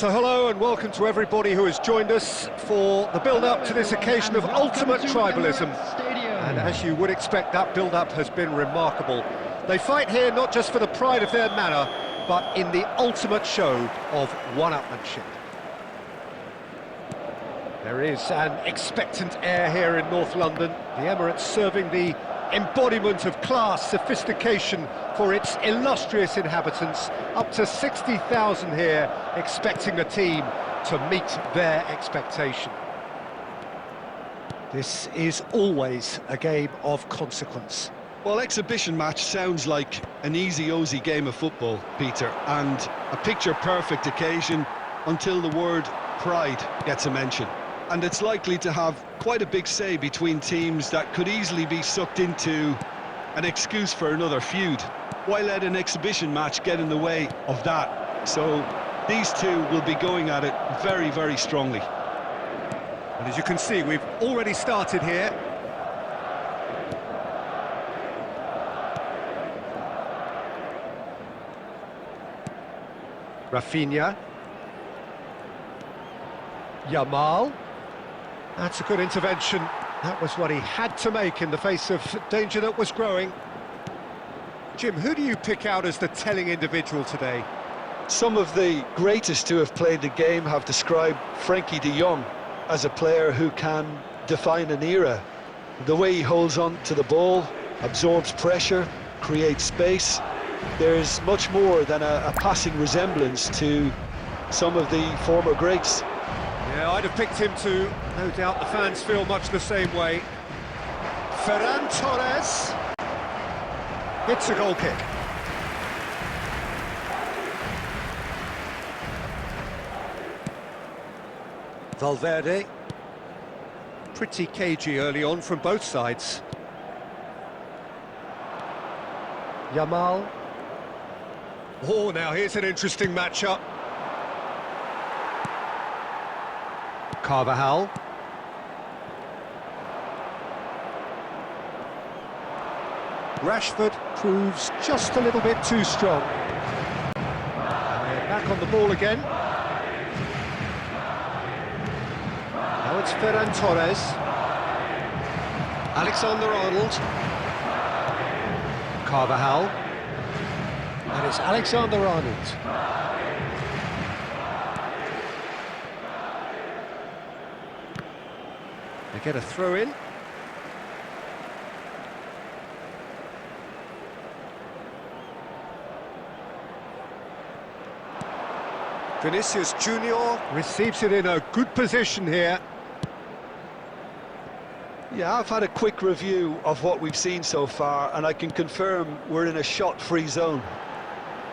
So hello and welcome to everybody who has joined us for the build-up to this occasion of ultimate tribalism. And as you would expect, that build-up has been remarkable. They fight here not just for the pride of their manor, but in the ultimate show of one-upmanship. There is an expectant air here in North London. The Emirates serving the embodiment of class, sophistication for its illustrious inhabitants. Up to 60,000 here, expecting the team to meet their expectation. This is always a game of consequence. Well, exhibition match sounds like an easy-ozy game of football, Peter, and a picture-perfect occasion until the word pride gets a mention. And it's likely to have quite a big say between teams that could easily be sucked into an excuse for another feud. Why let an exhibition match get in the way of that? So these two will be going at it very, very strongly. And as you can see, we've already started here. Raphinha. Yamal. That's a good intervention. That was what he had to make in the face of danger that was growing. Jim, who do you pick out as the telling individual today? Some of the greatest who have played the game have described Frankie de Jong as a player who can define an era. The way he holds on to the ball, absorbs pressure, creates space. There's much more than a passing resemblance to some of the former greats. Yeah, I'd have picked him too. No doubt the fans feel much the same way. Ferran Torres hits a goal kick. Valverde. Pretty cagey early on from both sides. Yamal. Oh, now here's an interesting matchup. Carvajal. Rashford proves just a little bit too strong. And they're back on the ball again. Now it's Ferran Torres. Alexander-Arnold. Carvajal. And it's Alexander-Arnold. They get a throw in. Vinícius Júnior receives it in a good position here. Yeah, I've had a quick review of what we've seen so far, and I can confirm we're in a shot-free zone.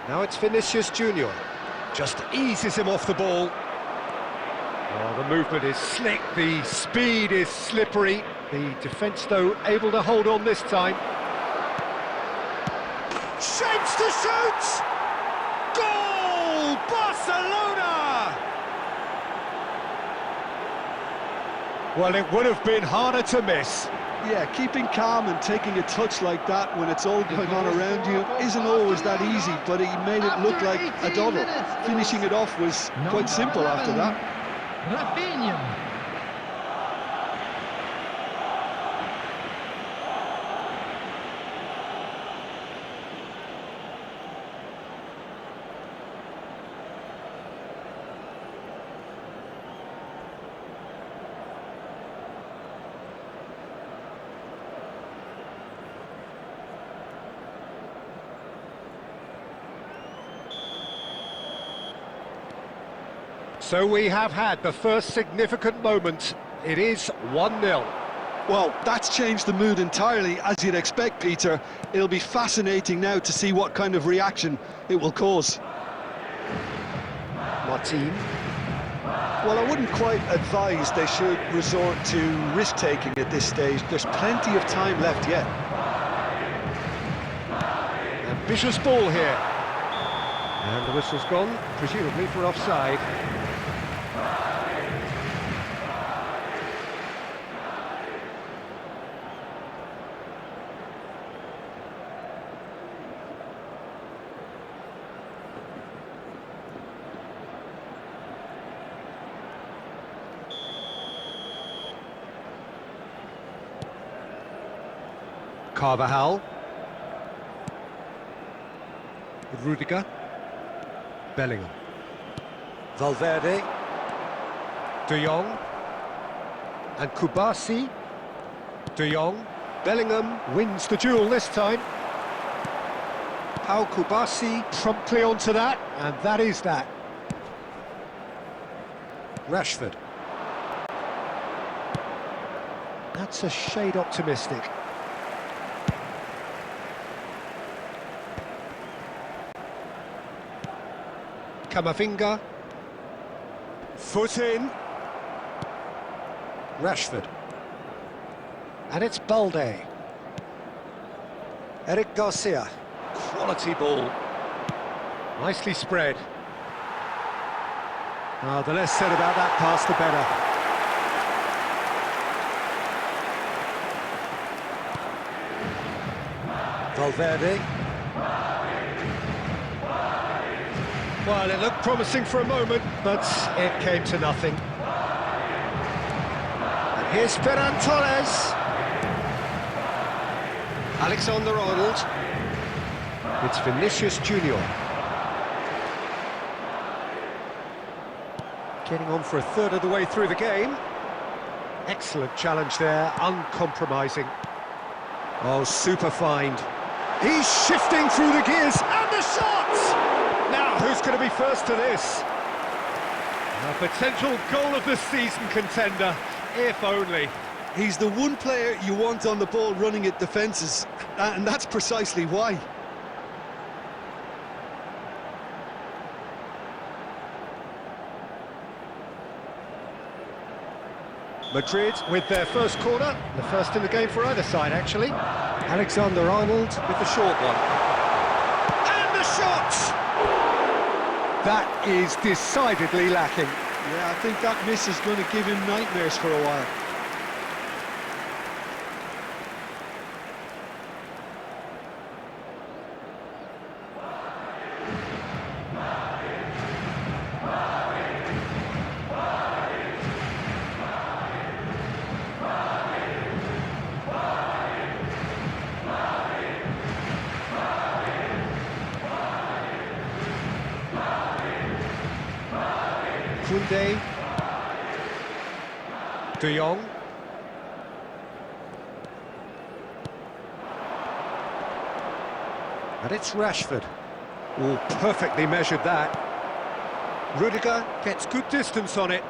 Now it's Vinícius Júnior. Just eases him off the ball. Oh, the movement is slick, the speed is slippery. The defence, though, able to hold on this time. Shapes to shoot! Goal! Barcelona! Well, it would have been harder to miss. Yeah, keeping calm and taking a touch like that when it's all going on around you isn't always that easy, but he made it look like a doddle. Finishing it off was quite simple after that. Raphinha. So we have had the first significant moment. It is 1-0. Well, that's changed the mood entirely, as you'd expect, Peter. It'll be fascinating now to see what kind of reaction it will cause. Martin. Well, I wouldn't quite advise they should resort to risk-taking at this stage. There's plenty of time left yet. Ambitious ball here. And the whistle's gone, presumably for offside. Carvajal. Rudiger. Bellingham. Valverde. De Jong. And Kubasi. De Jong. Bellingham wins the duel this time. Pau Kubasi promptly onto that, and that is that. Rashford. That's a shade optimistic. Camavinga. Foot in. Rashford. And it's Balde. Eric Garcia. Quality ball. Nicely spread. The less said about that pass, the better. Valverde. Well, it looked promising for a moment, but it came to nothing. And here's Ferran Torres. Alexander-Arnold. It's Vinícius Júnior. Getting on for a third of the way through the game. Excellent challenge there, uncompromising. Oh, super find. He's shifting through the gears, and the shot! Now, who's going to be first to this? A potential goal of the season contender, if only. He's the one player you want on the ball running at defences, and that's precisely why. Madrid with their first corner, the first in the game for either side, actually. Alexander-Arnold with the short one. And the shot! That is decidedly lacking. Yeah, I think that miss is going to give him nightmares for a while. Koundé. De Jong. And it's Rashford. Oh, perfectly measured that. Rudiger gets good distance on it.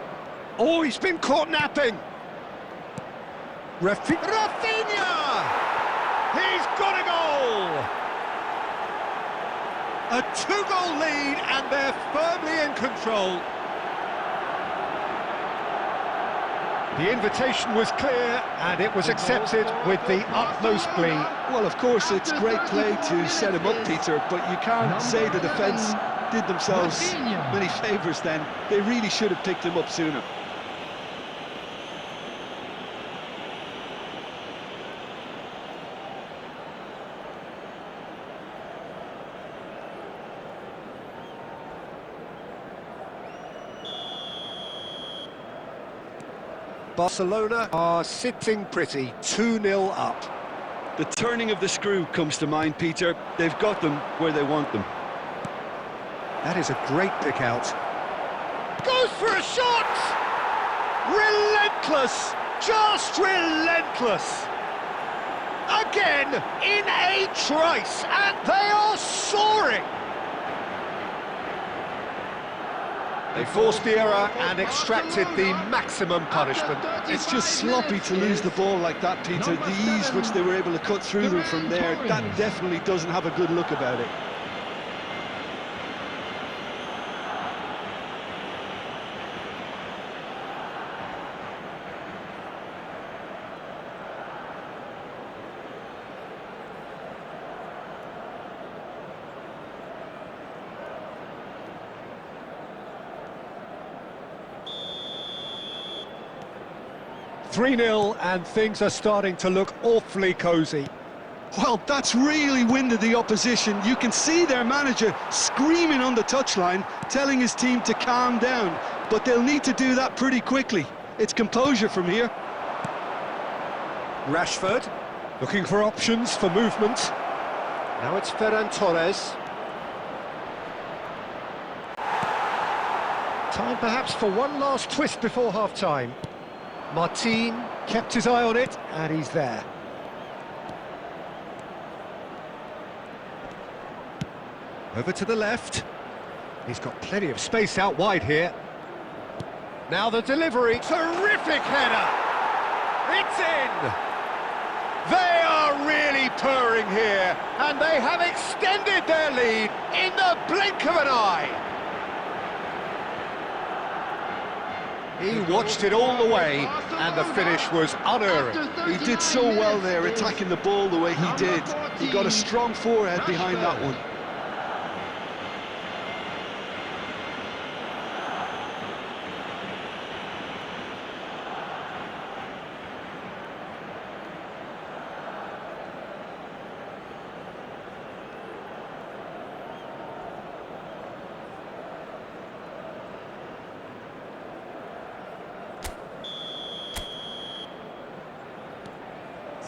Oh, he's been caught napping. Raphinha! He's got a goal! A two-goal lead, and they're firmly in control. The invitation was clear, and it was accepted with the utmost glee. Well, of course, it's great play to set him up, Peter, but you can't say the defence did themselves many favours then. They really should have picked him up sooner. Barcelona are sitting pretty, 2-0 up. The turning of the screw comes to mind, Peter. They've got them where they want them. That is a great pick out. Goes for a shot! Relentless! Just relentless! Again, in a trice, and they are soaring! They forced the error and extracted the maximum punishment. It's just sloppy to lose the ball like that, Peter. The ease which they were able to cut through them from there, that definitely doesn't have a good look about it. Three-0, and things are starting to look awfully cosy. Well, that's really winded the opposition. You can see their manager screaming on the touchline, telling his team to calm down, but they'll need to do that pretty quickly. It's composure from here. Rashford. Looking for options for movement. Now it's Ferran Torres. Time perhaps for one last twist before half-time. Martin kept his eye on it, and he's there. Over to the left. He's got plenty of space out wide here. Now the delivery. Terrific header! It's in! They are really purring here, and they have extended their lead in the blink of an eye. He watched it all the way, and the finish was unerring. He did so well there, attacking the ball the way he did. He got a strong forehead behind that one.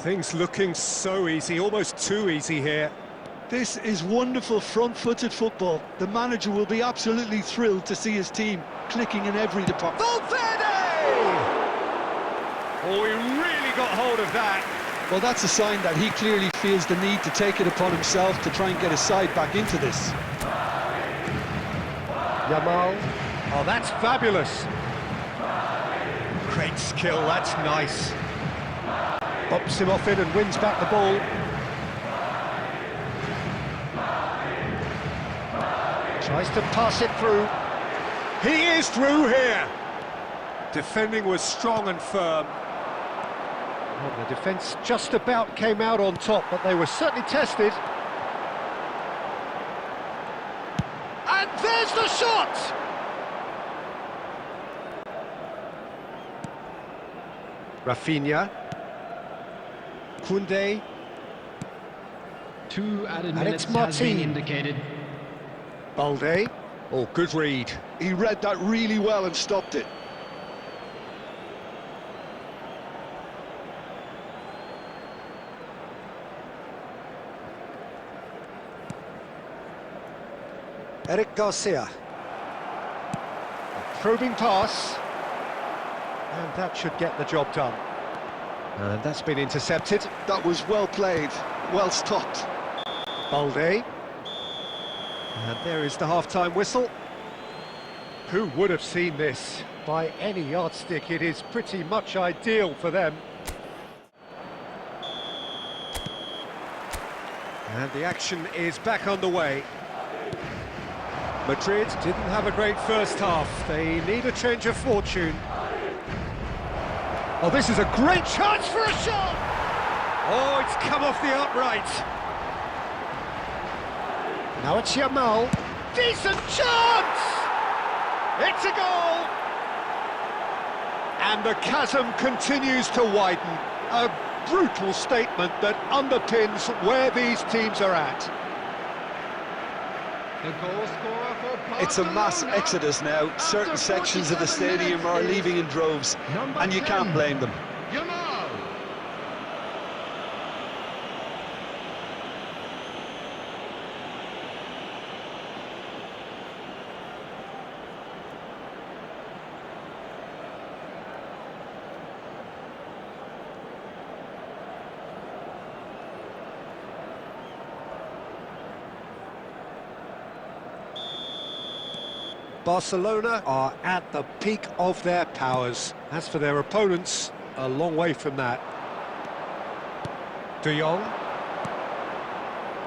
Things looking so easy, almost too easy here. This is wonderful front-footed football. The manager will be absolutely thrilled to see his team clicking in every department. Valverde! Oh, he really got hold of that. Well, that's a sign that he clearly feels the need to take it upon himself to try and get his side back into this. Yamal. Oh, that's fabulous. Great skill, that's nice. Bops him off in and wins back the ball. Tries to pass it through. He is through here. Defending was strong and firm. Well, the defence just about came out on top, but they were certainly tested. And there's the shot! Raphinha. Koundé. 2 added And minutes it's has been Martin. indicated. Balde. Oh, good read. He read that really well and stopped it. Eric Garcia. A probing pass. And that should get the job done. And that's been intercepted. That was well played, well stopped. Balde. And there is the half-time whistle. Who would have seen this? By any yardstick, it is pretty much ideal for them. And the action is back underway. Madrid didn't have a great first half. They need a change of fortune. Oh, this is a great chance for a shot! Oh, it's come off the upright. Now it's Yamal. Decent chance! It's a goal! And the chasm continues to widen. A brutal statement that underpins where these teams are at. The goal scorer for Barcelona. It's a mass exodus now. Certain sections of the stadium are leaving in droves, and you can't blame them. Yamal. Barcelona are at the peak of their powers. As for their opponents, a long way from that. De Jong.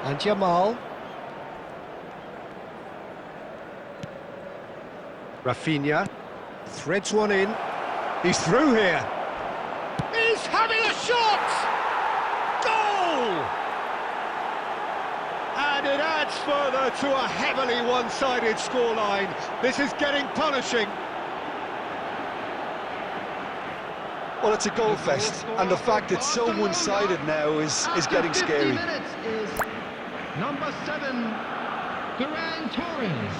And Yamal. Raphinha. Threads one in. He's through here. He's having a shot! Goal! And it adds further to a heavily one-sided scoreline. This is getting punishing. Well, it's a goal fest, and the fact it's so one-sided now is getting scary. After 50 minutes is number 7, Ferran Torres.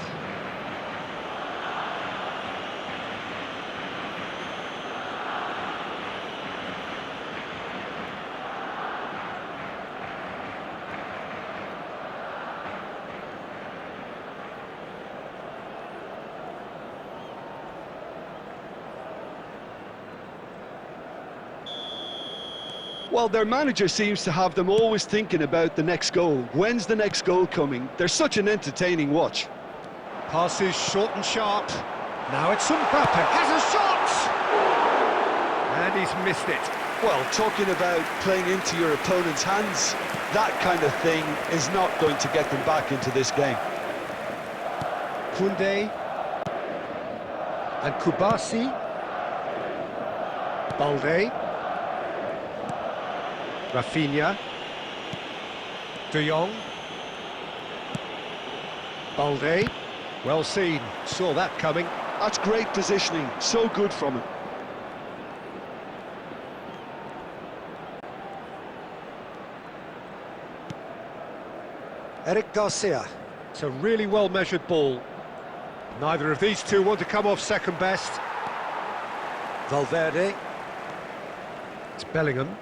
Well, their manager seems to have them always thinking about the next goal. When's the next goal coming? They're such an entertaining watch. Passes short and sharp. Now it's Mbappe. Has a shot! And he's missed it. Well, talking about playing into your opponent's hands, that kind of thing is not going to get them back into this game. Koundé. And Kubasi. Balde. Raphinha. De Jong. Balde. Well seen. Saw that coming. That's great positioning. So good from him. Eric Garcia. It's a really well-measured ball. Neither of these two want to come off second best. Valverde. It's Bellingham.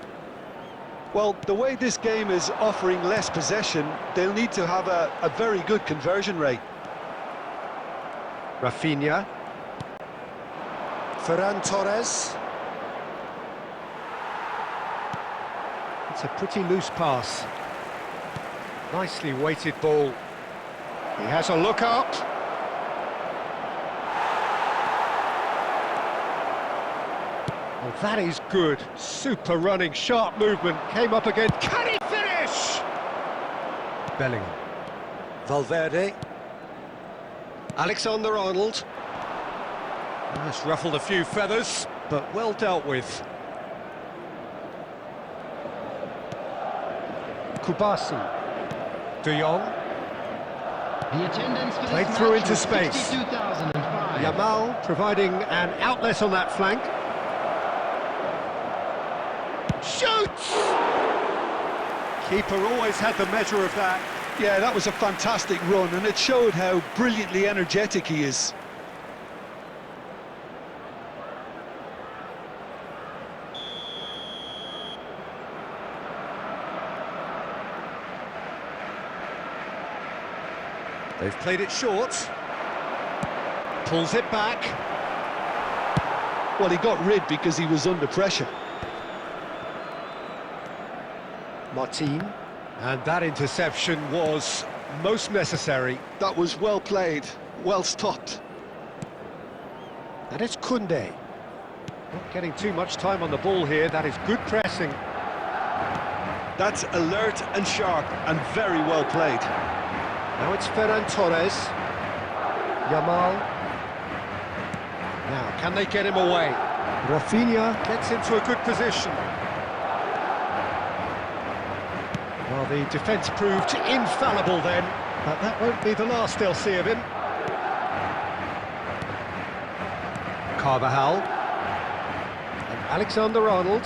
Well, the way this game is offering less possession, they'll need to have a very good conversion rate. Raphinha. Ferran Torres. It's a pretty loose pass. Nicely weighted ball. He has a look up. Well, that is good. Super running, sharp movement. Came up again. Can he finish? Bellingham. Valverde. Alexander-Arnold. That's ruffled a few feathers, but well dealt with. Kubasi. De Jong. The attendance for Played this through match into was space. 62,005. Yamal providing an outlet on that flank. Shoots! Keeper always had the measure of that. Yeah, that was a fantastic run, and it showed how brilliantly energetic he is. They've played it short. Pulls it back. Well, he got rid because he was under pressure. Martin. And that interception was most necessary. That was well played, well stopped. And it's Koundé. Not getting too much time on the ball here. That is good pressing. That's alert and sharp and very well played. Now it's Ferran Torres. Yamal. Now, can they get him away? Raphinha gets into a good position. Well, the defence proved infallible then, but that won't be the last they'll see of him. Carvajal. And Alexander-Arnold.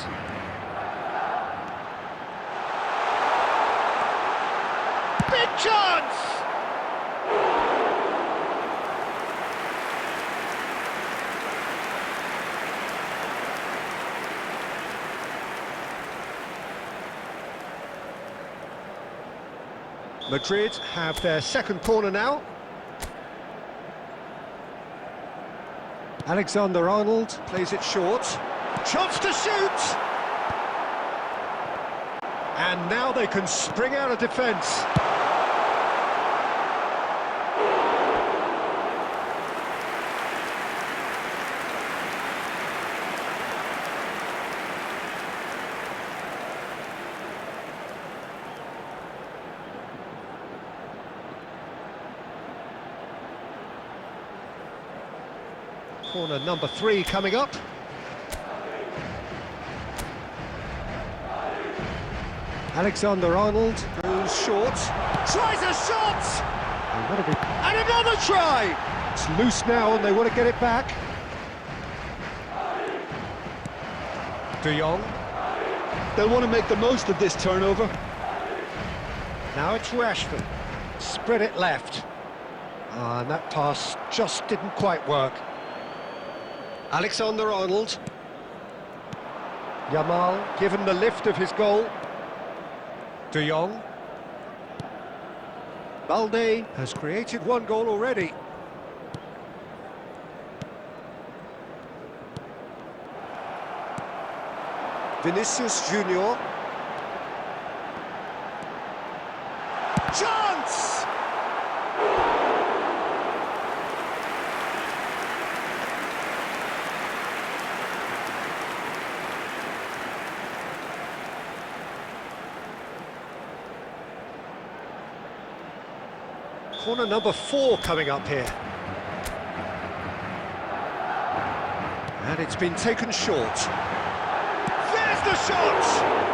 Big chance! Madrid have their second corner now. Alexander-Arnold plays it short. Chance to shoot! And now they can spring out of defence. Corner number 3 coming up. Alexander-Arnold goes short. Tries a shot! And another try! It's loose now and they want to get it back. De Jong. They'll want to make the most of this turnover. Now it's Rashford. Spread it left. And that pass just didn't quite work. Alexander-Arnold. Yamal given the lift of his goal. De Jong. Balde has created one goal already. Vinícius Júnior. Corner number 4 coming up here. And it's been taken short. There's the shot!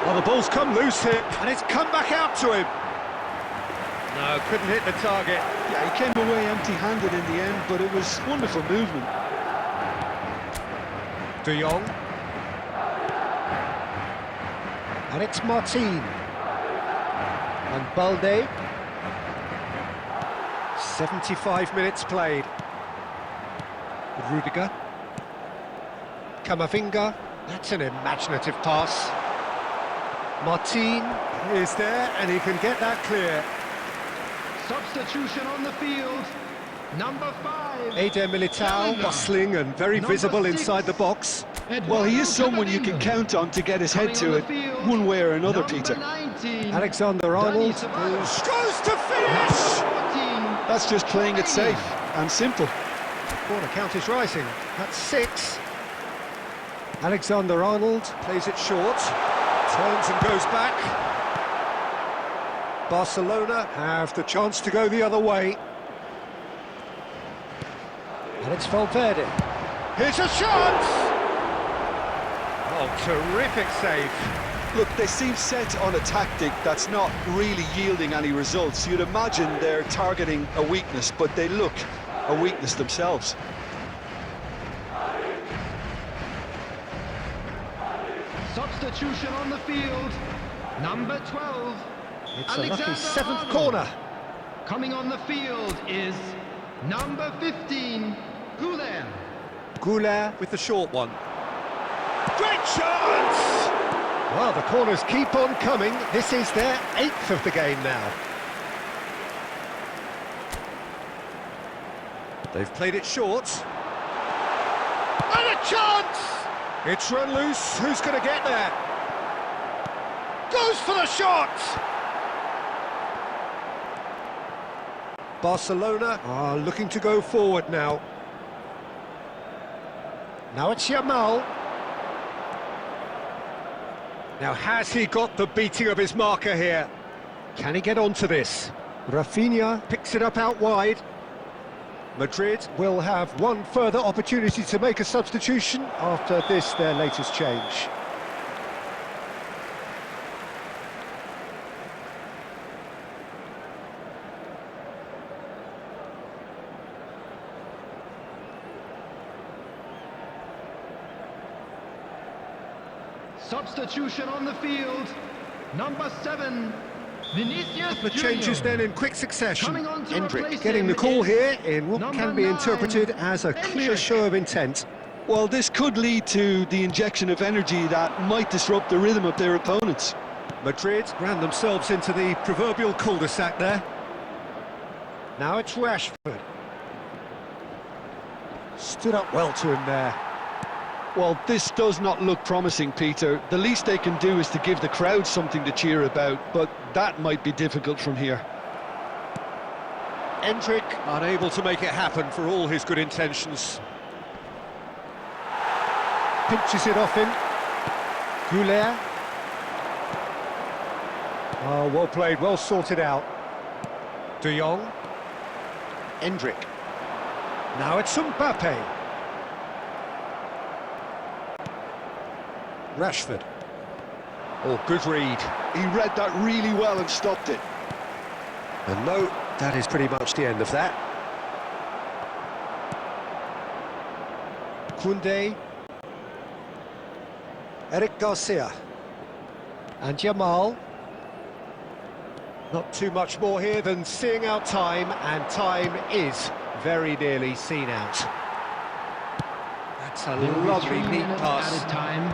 Oh, the ball's come loose here, and it's come back out to him. No, couldn't hit the target. Yeah, he came away empty-handed in the end, but it was wonderful movement. De Jong. And it's Martin. And Balde. 75 minutes played. Rudiger. Camavinga. That's an imaginative pass. Martin is there, and he can get that clear. Substitution on the field. Number 5. Eder Militao, bustling and very visible inside the box. Well, he is someone you can count on to get his head to it, one way or another, Peter. Alexander-Arnold goes to finish! That's just playing it safe and simple. Corner count is rising. That's 6. Alexander-Arnold plays it short, turns and goes back. Barcelona have the chance to go the other way. And it's Valverde. Here's a chance! Oh, terrific save. Look, they seem set on a tactic that's not really yielding any results. You'd imagine they're targeting a weakness, but they look a weakness themselves. Substitution on the field. Number 12. It's a lucky 7th corner. Coming on the field is number 15, Goulet. Goulet with the short one. Great chance! Well, the corners keep on coming. This is their 8th of the game now. They've played it short. And a chance! It's run loose. Who's going to get there? Goes for the shot! Barcelona are looking to go forward now. Now it's Yamal. Now, has he got the beating of his marker here? Can he get onto this? Raphinha picks it up out wide. Madrid will have one further opportunity to make a substitution after this, their latest change. Substitution on the field. Number 7, Vinícius The changes Júnior. then in quick succession. Coming on to Hendrick replace getting him the call is here in what number can be 9, interpreted as a clear Hendrick. show of intent. Well, this could lead to the injection of energy that might disrupt the rhythm of their opponents. Madrid ran themselves into the proverbial cul-de-sac there. Now it's Rashford. Stood up well to him there. Well, this does not look promising, Peter. The least they can do is to give the crowd something to cheer about, but that might be difficult from here. Hendrick unable to make it happen for all his good intentions. Pinches it off him. Goulet. Oh, well played, well sorted out. De Jong. Hendrick. Now it's Mbappe. Rashford. Oh, good read. He read that really well and stopped it. And no, that is pretty much the end of that. Koundé. Eric Garcia. And Yamal. Not too much more here than seeing out time, and time is very nearly seen out. That's a lovely neat pass. Added time.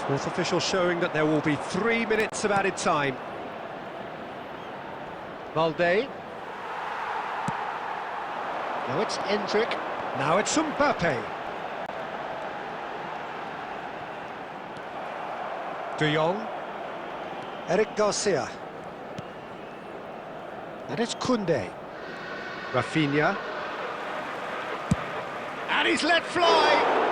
Fourth official showing that there will be 3 minutes of added time. Balde. Now it's Hendrick. Now it's Mbappe. De Jong. Eric Garcia. And it's Koundé. Raphinha. And he's let fly!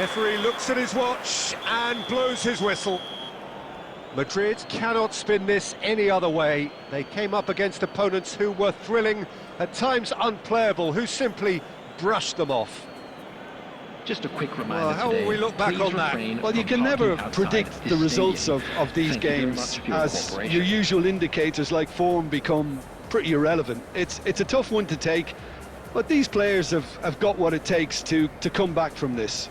Referee looks at his watch and blows his whistle. Madrid cannot spin this any other way. They came up against opponents who were thrilling, at times unplayable, who simply brushed them off. Just a quick reminder Well, how today, will we look back on that? Well, you can never predict the results of these games, as your usual indicators like form become pretty irrelevant. It's a tough one to take, but these players have got what it takes to come back from this.